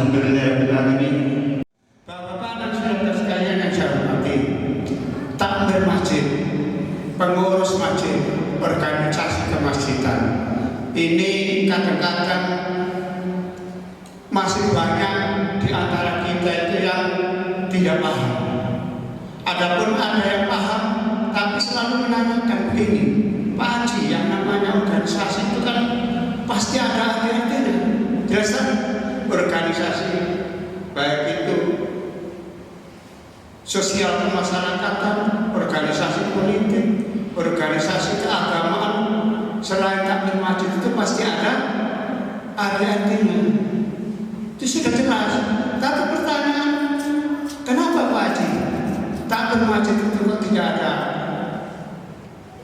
Alhamdulillahirrahmanirrahim. Bapak-bapak dan saudara sekalian yang saya hormati, takmir masjid, pengurus masjid, organisasi kemasjidan, ini kadang-kadang masih banyak di antara kita itu yang tidak paham. Adapun ada yang paham, tapi selalu menanyakan begini, Pak Haji, yang namanya organisasi itu kan pasti ada hati-hatinya. Jelas kan? Organisasi baik itu sosial kemasyarakatan, organisasi politik, organisasi keagamaan, selain takmir masjid itu pasti ada hati-hatinya. Itu sudah jelas. Tapi pertanyaan, kenapa Pak Haji takmir masjid itu kok tidak ada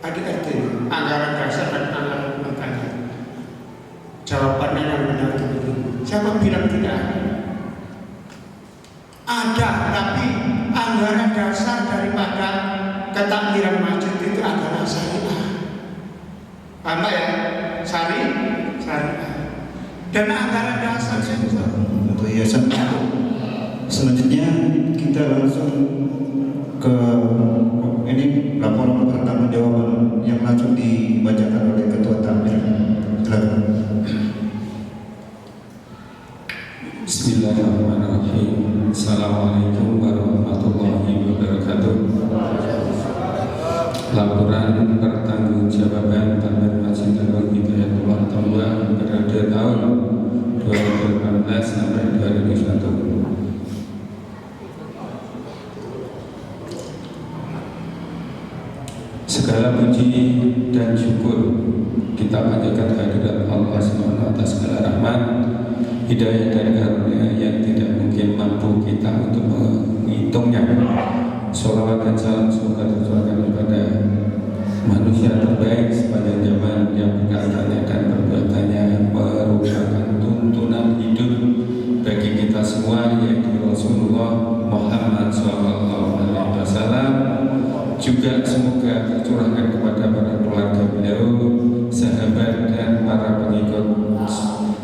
hati-hatinya, anggaran dasar dan anggaran rumah tangga? Jawabannya yang benar itu begini. Siapa bilang tidak ada? Ada, tapi anggaran dasar daripada ketakmiran masjid itu adalah syariah. Apa ya? Syariah. Dan anggaran dasar itu untuk yayasan. Selanjutnya kita langsung ke ini laporan pertanggungjawaban yang langsung dibacakan oleh Ketua Takmir. Silakan. Bismillahirrahmanirrahim. Assalamualaikum warahmatullahi wabarakatuh. Laporan pertanggungjawaban Takmir Masjid Darul Hidayatullah Tambah periode tahun 2018 sampai 2021. Segala puji dan syukur kita panjatkan kehadirat Allah SWT atas segala rahmat, hidayah dan karunia yang tidak mungkin mampu kita untuk menghitungnya. Sholawat dan salam semoga tercurahkan kepada manusia terbaik sepanjang zaman yang perkataannya dan perbuatannya merupakan tuntunan hidup bagi kita semua, yaitu Rasulullah Muhammad SAW. Juga semoga tercurahkan kepada para keluarga beliau, sahabat dan para pengikut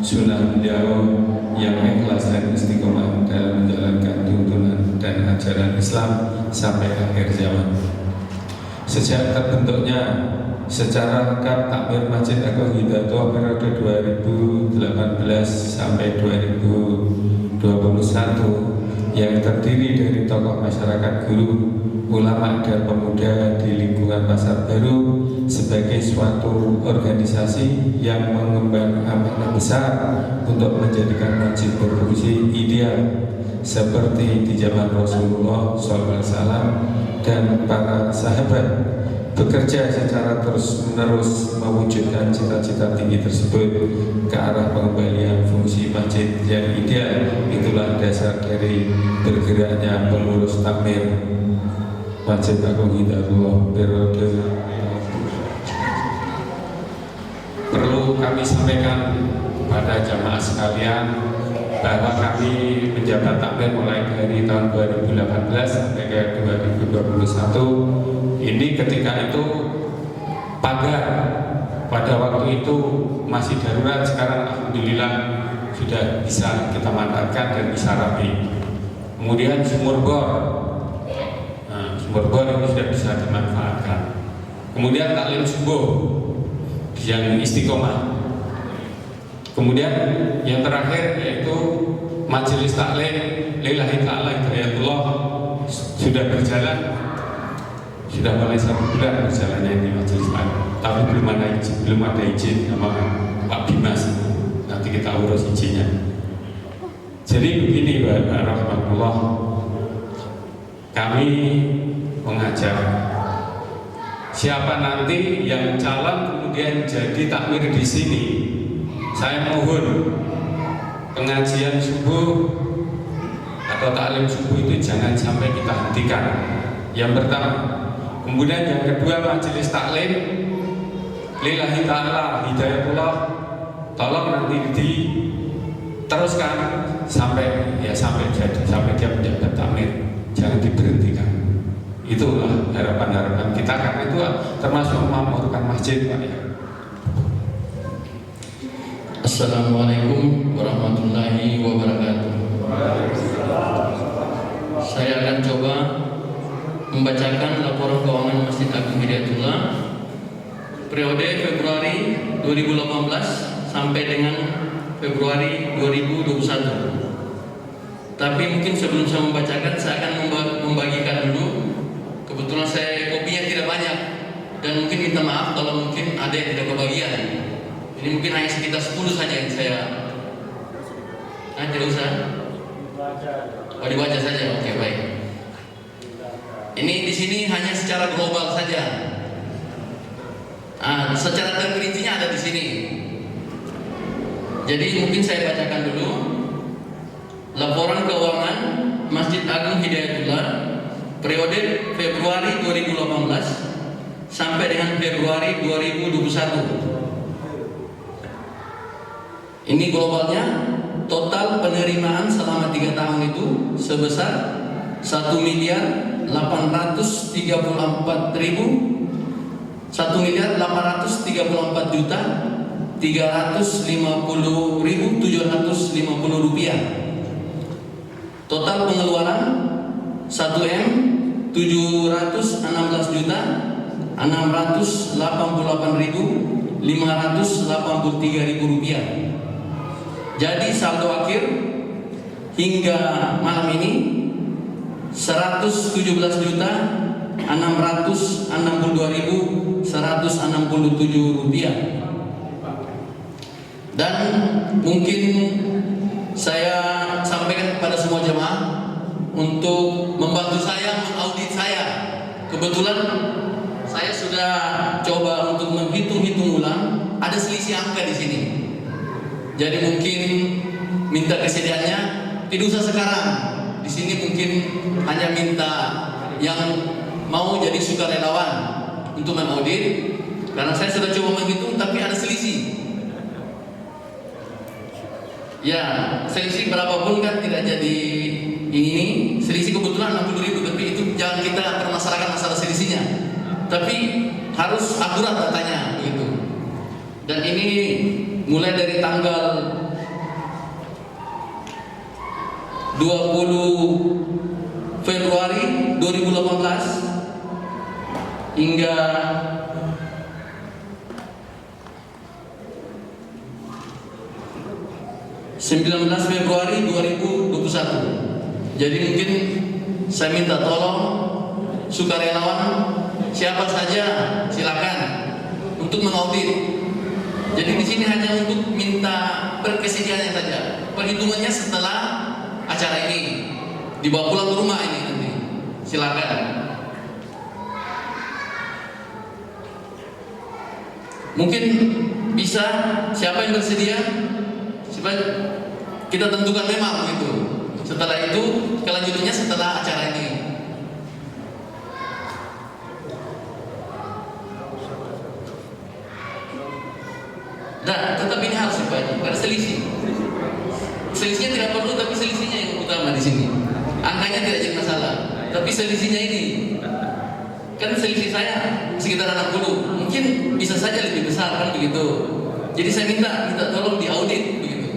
sunnah beliau yang ikhlas dan istiqomah dalam menjalankan tuntunan dan ajaran Islam sampai akhir zaman. Sejak terbentuknya secara lengkap Takmir Masjid Agung Hidayatullah periode 2018 sampai 2021 yang terdiri dari tokoh masyarakat, guru, ulama dan pemuda di lingkungan Pasar Baru sebagai suatu organisasi yang mengemban amanah besar untuk menjadikan masjid berfungsi ideal seperti di zaman Rasulullah SAW dan para sahabat, bekerja secara terus-menerus mewujudkan cita-cita tinggi tersebut ke arah pengembalian fungsi masjid yang ideal. Itulah dasar dari bergeraknya pengurus takmir Masjid Agung Hidayatullah periode. Perlu kami sampaikan kepada jamaah sekalian bahwa kami menjabat takmir mulai dari tahun 2018 sampai ke 2021. Ini ketika itu pagar pada waktu itu masih darurat, sekarang alhamdulillah sudah bisa kita manfaatkan dan bisa rapi. Kemudian sumur bor ini sudah bisa dimanfaatkan. Kemudian taklim subuh yang istiqomah. Kemudian yang terakhir yaitu majelis taklim lillahi ta'ala hidayatullah sudah berjalan, sudah mulai 1 bulan berjalannya ini majelis taklim. Tapi belum ada izin sama Pak Bimas. Nanti kita urus izinnya. Jadi begini Bapak rahmatullah, kami mengajak siapa nanti yang calon kemudian jadi takmir di sini, saya mohon pengajian subuh atau taklim subuh itu jangan sampai kita hentikan. Yang pertama. Kemudian yang kedua, majelis taklim lillahi ta'ala hidayatullah, tolong nanti diteruskan sampai dia menjabat takmir, jangan diberhentikan. Itulah harapan-harapan kita, karena itu termasuk memakmurkan masjid, Pak ya. Assalamualaikum warahmatullahi wabarakatuh. saya akan coba membacakan laporan keuangan Masjid Agung Hidayatullah periode Februari 2018 sampai dengan Februari 2021. Tapi mungkin sebelum saya membacakan, saya akan membagikan dulu. Kebetulan saya kopinya tidak banyak dan mungkin minta maaf kalau mungkin ada yang tidak kebagian. Ini mungkin hanya sekitar 10 saja yang saya. Tidak usah. Oh, dibaca saja. Oke, baik. Ini di sini hanya secara global saja. Secara terperincinya ada di sini. Jadi mungkin saya bacakan dulu laporan keuangan Masjid Agung Hidayatullah periode Februari 2018 sampai dengan Februari 2021. Ini globalnya. Total penerimaan selama 3 tahun itu sebesar 1.834.000 1.834.350.750 rupiah. Total pengeluaran 1.716.688.583 rupiah. Jadi saldo akhir hingga malam ini 117.662.167 rupiah. Dan mungkin saya sampaikan kepada semua jemaah untuk membantu saya mengaudit saya. Kebetulan saya sudah coba untuk menghitung-hitung ulang, ada selisih angka di sini. Jadi mungkin minta kesediaannya tidak usah sekarang. Di sini mungkin hanya minta yang mau jadi sukarelawan untuk mengaudit, karena saya sudah coba menghitung tapi ada selisih. Ya, selisih berapapun kan tidak jadi ini. Selisih kebetulan 60.000, tapi itu jangan kita permasalahkan masalah selisihnya. Tapi harus akurat datanya begitu. Dan ini mulai dari tanggal 20 Februari 2018 hingga 19 Februari 2021. Jadi mungkin saya minta tolong sukarelawan siapa saja silakan untuk mengaudit. Jadi di sini hanya untuk minta perkesediaannya saja. Perhitungannya setelah acara ini, dibawa pulang ke rumah ini nanti. Silakan. Mungkin bisa siapa yang bersedia? Siapa kita tentukan memang gitu. Setelah itu kelanjutannya setelah acara ini. Nah, tetap ini harus dibaca. Ada selisih. Selisihnya tidak perlu, tapi selisihnya yang utama di sini. Angkanya tidak jadi masalah, tapi selisihnya ini kan selisih saya sekitar 60. Mungkin bisa saja lebih besar kan begitu. Jadi saya minta tolong diaudit begitu.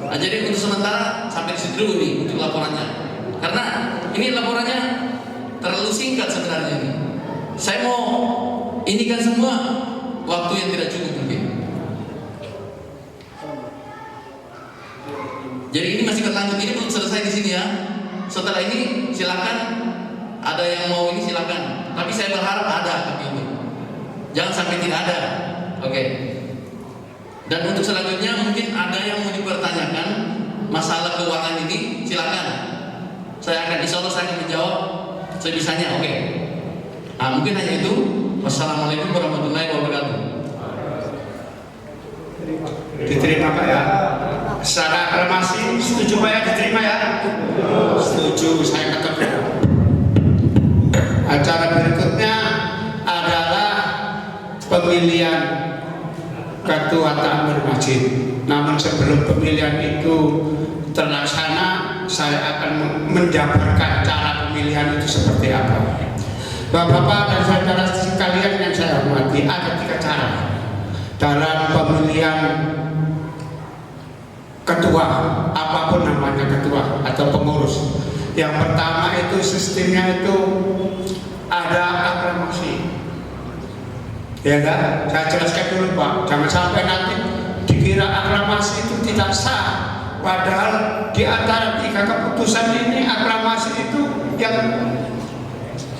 Nah, jadi untuk sementara sampai di situ dulu nih untuk laporannya. Karena ini laporannya terlalu singkat sebenarnya ini. Saya mau ini kan semua waktu yang tidak cukup mungkin. Jadi ini masih berlanjut, ini belum selesai di sini ya. Setelah ini silakan ada yang mau ini silakan. Tapi saya berharap ada begitu. Jangan sampai tidak ada. Oke. Dan untuk selanjutnya mungkin ada yang mau dipertanyakan masalah keuangan ini, silakan. Saya akan insyaallah saya akan menjawab sebisanya. Oke. Nah, mungkin hanya itu. Wassalamualaikum warahmatullahi wabarakatuh. Diterima Pak ya. Secara aklamasi setuju Pak ya, diterima ya. Setuju, saya katakan. Acara berikutnya adalah pemilihan ketua takmir masjid. Namun sebelum pemilihan itu terlaksana, saya akan menjabarkan cara pemilihan itu seperti apa. Bapak-bapak dan saudara sekalian yang saya hormati, ada 3 cara dalam pemilihan ketua apapun namanya ketua atau pengurus. Yang pertama itu sistemnya itu ada aklamasi. Ya kan? Saya jelaskan dulu Pak, jangan sampai nanti dikira aklamasi itu tidak sah. Padahal di antara 3 keputusan ini aklamasi itu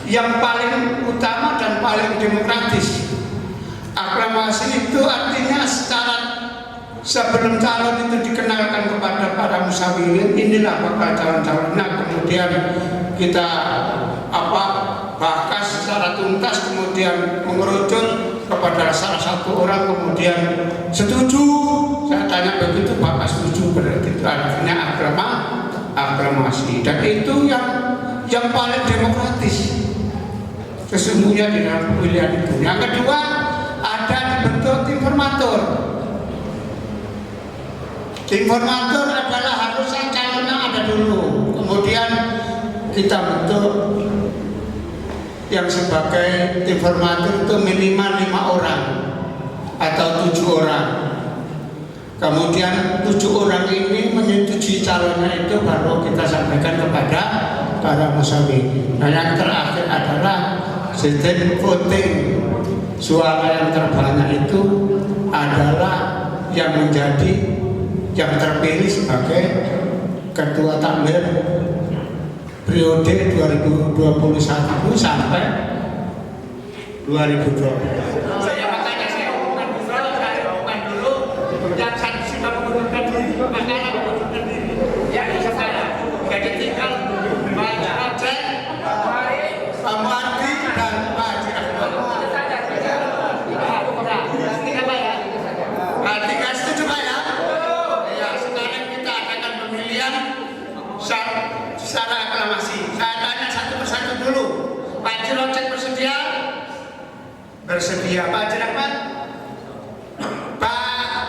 yang paling utama dan paling demokratis. Aklamasi itu artinya secara sebelum calon itu dikenalkan kepada para musyawirin, inilah bakal calon-calon. Nah, kemudian kita bahas secara tuntas, kemudian mengerucut kepada salah satu orang, kemudian setuju. Saya tanya begitu, Bapak setuju, berarti itu artinya aklamasi. Dan itu yang paling demokratis sesungguhnya di dalam pemilihan itu. Yang kedua, ada dibentuk tim formatur. Tim formatur adalah harusnya calonnya ada dulu, kemudian kita bentuk yang sebagai tim formatur itu minimal 5 orang atau 7 orang. Kemudian 7 orang ini menyetujui calonnya, itu baru kita sampaikan kepada para musyawirin. Nah, yang terakhir adalah sistem voting. Suara yang terbanyak itu adalah yang menjadi yang terpilih sebagai ketua takmir periode 2021 sampai 2020. Saya makanya saya umumkan dulu yang satu sudah mengundurkan diri, makanya mengundurkan diri. Ya, bisa saya. Jadi tinggal Pak Aceh, Pak Muardi dan Pak Haji Ahmad. Tiga setuju Pak ya? Ya, sekarang kita adakan pemilihan secara aklamasi. Saya tanya satu persatu dulu. Pak Haji Rocek bersedia? Bersedia. Pak Haji Ahmad? Pak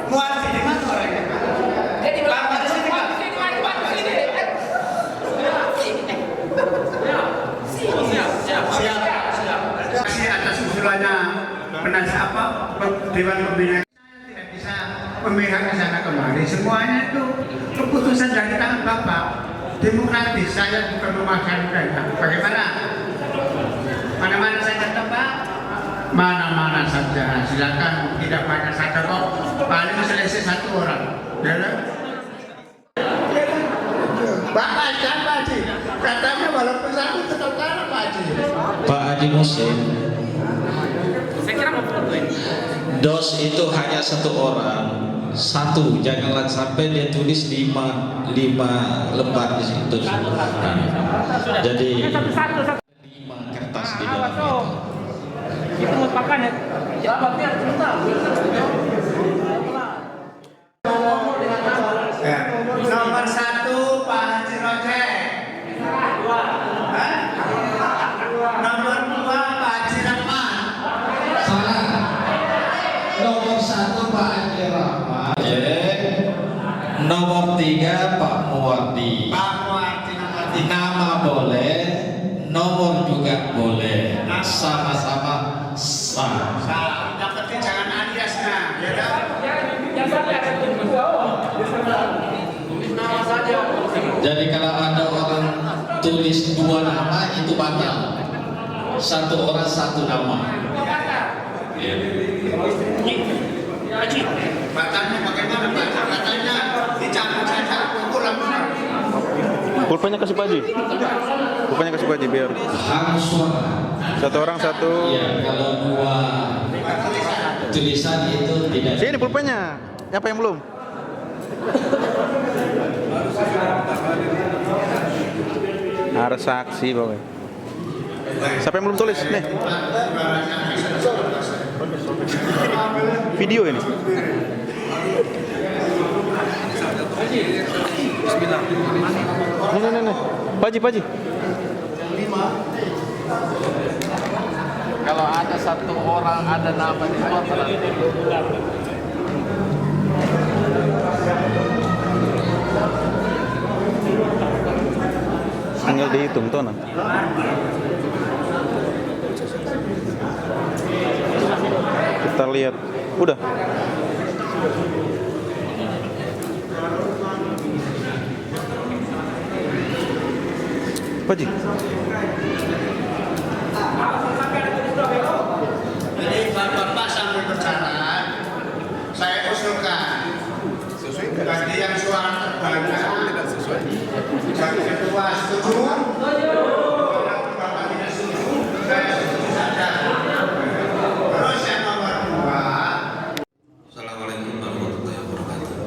Muardi di mana orangnya Pak? Pak Muardi sini Pak. Siap. Kasih atas usulannya penasihat Dewan Pembina. Saya tidak bisa memihak ke sana kemari. Semuanya itu keputusan dari tangan Bapak. Demokratis. Saya bukan memaksa mereka. Bagaimana? Mana-mana saja Pak. Mana-mana saja. Silakan, tidak banyak saja kok. Paling selesai 1 orang. Ya kan? Pak Haji, katanya walaupun satu tetap kalah Pak Haji. Pak Haji Musim, dos itu hanya 1 orang, 1, janganlah sampai dia tulis 5 lembar di situ. Jadi 5 kertas di dalam itu. Itu merupakan jawabnya Nomor 1 Pak Haji Rocek. Nomor 2 Pak Haji Rahman. Salah. Nomor 1 Pak Haji Rahman. Nomor 3 Pak Muwardi. Pak Muardi nomor 3. Nama boleh, nomor juga boleh. Sama-sama sah. Yang penting jangan aliasnya, ya kan? Jadi kalau ada orang tulis 2 nama itu batal. 1 orang 1 nama. Ya. Batalnya bagaimana Pak? Katanya dicabut saja, kurang. Pulpennya kasih Pak Haji. Pulpennya kasih Pak Haji biar Harus suara. 1 orang 1. Ya, kalau 2 tulisan itu tidak. Sini pulpennya. Siapa yang belum? Harus saksi pokoknya. Siapa yang belum tulis? Nih. Video ini. Bismillah. Nih. Pak Haji. Kalau ada 1 orang ada nama di bawah. Tinggal dihitung tuh nah. Kita lihat. Udah. Apa Ji? Jadi Bapak sambil berbicara, saya usulkan bagi yang suara terbanyak dan kedua setuju, Bapak tidak setuju, saya setuju saja. Terus yang nomor 2. Assalamualaikum warahmatullahi wabarakatuh.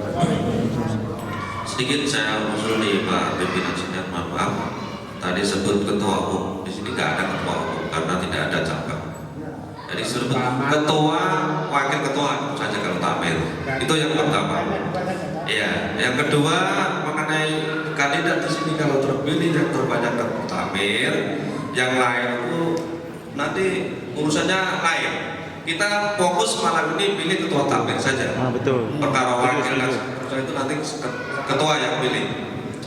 Sedikit saya usul nih Pak Pimpinan Sidang, maaf. Tadi sebut ketua umum, di sini nggak ada ketua umum karena tidak ada cabang. Jadi sebut ketua, wakil ketua saja kalau takmir. Itu yang pertama. Ya, yang kedua mengenai kandidat di sini kalau terpilih yang terbanyak takmir, yang lain itu nanti urusannya lain. Kita fokus malam ini pilih ketua takmir saja. Betul. Perkara wakil dan seterusnya itu nanti ketua yang pilih.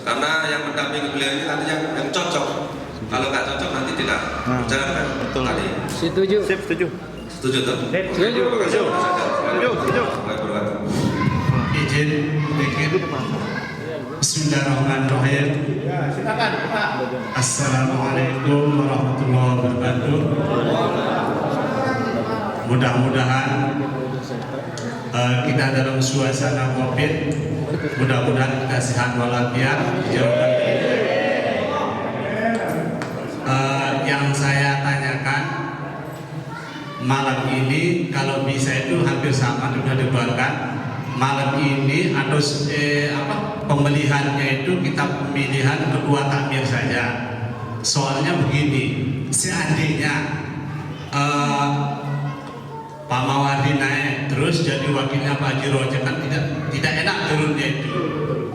Karena yang mendampingi beliau ini nanti yang cocok. Kalau nggak cocok nanti tidak berjalan kan. Betul. Tadi. Setuju. Sip, setuju. Setuju tuh? Setuju. Setuju. Izin bikin. Bismillahirrahmanirrahim. Silakan Pak. Assalamualaikum warahmatullahi wabarakatuh. Mudah-mudahan kita dalam suasana COVID, mudah-mudahan kita sehat walafiat. Yang saya tanyakan malam ini, kalau bisa itu hampir sama sudah dibuatkan. Malam ini atau pemilihannya itu kita pemilihan kedua takmir saja. Soalnya begini, seandainya Pak Mawardi naik terus jadi wakilnya Pak Haji Roja kan tidak enak turunnya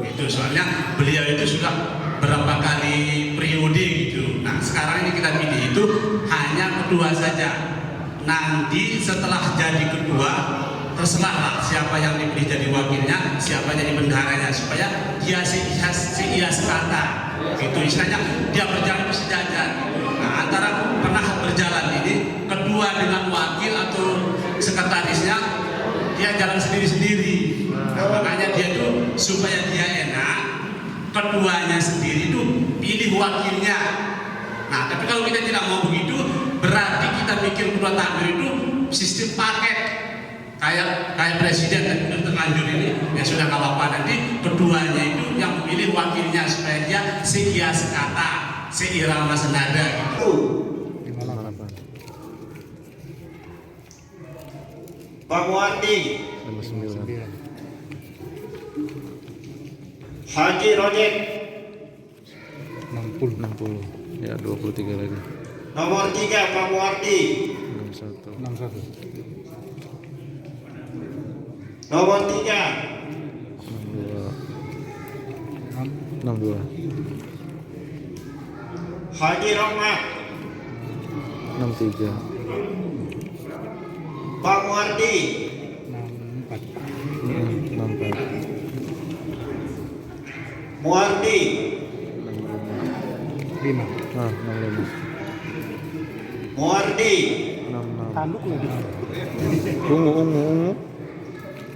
itu soalnya beliau itu sudah berapa kali periode gitu. Nah sekarang ini kita pilih itu hanya kedua saja. Nanti setelah jadi kedua terserahlah siapa yang dipilih jadi wakilnya, siapa jadi bendaharanya, supaya dia seia sekata gitu, istilahnya dia berjalan sejajar gitu. Nah antara pernah berjalan ini kedua dengan wakil atau sekretarisnya dia jalan sendiri-sendiri. Nah, makanya dia tuh supaya dia enak, keduanya sendiri tuh pilih wakilnya. Nah tapi kalau kita tidak mau begitu, berarti kita bikin kedua takmir itu sistem paket. Kayak presiden dan terlanjur ini yang sudah nggak apa-apa, nanti keduanya itu yang memilih wakilnya supaya dia seia sekata, seirama senada gitu. Pak Muardi, Haji Rojek 60. Ya 23 lagi. nomor 3 Pak Muardi, 61. nomor 3 62. Haji Rahmat, 63. Pak Muardi, 64. Muardi, 65. 65. Muardi, 66. Ungu.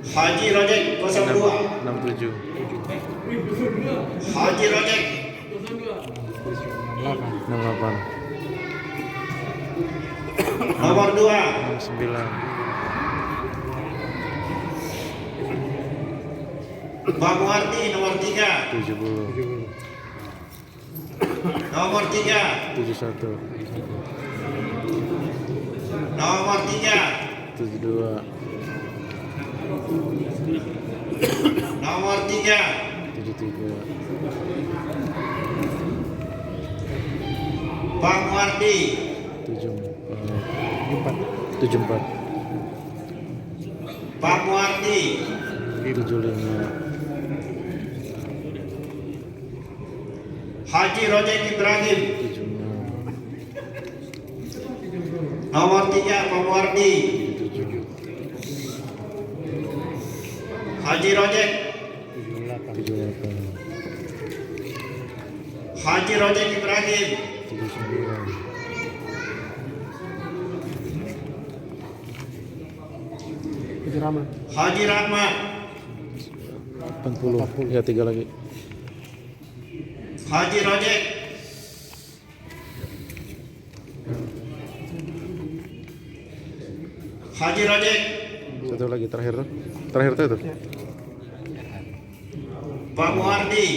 Haji Rojek 02, 67. Haji Rojek 68. nomor 2, 69. Pak Muardi nomor 3, 70. nomor 3, 71. nomor 3, 72. nomor 3, 73. Pak Muardi 74. Pak Muardi 75. Haji Rojek Ibrahim 76. nomor 3, Pak Muardi 77. Haji Rojek 78. Haji Rojek Ibrahim 79. Haji Rahmat 80. Ya 3 lagi. Haji Rojek Haji Rojek, Satu lagi terakhir tuh. Terakhir tuh itu. Pak Muardi,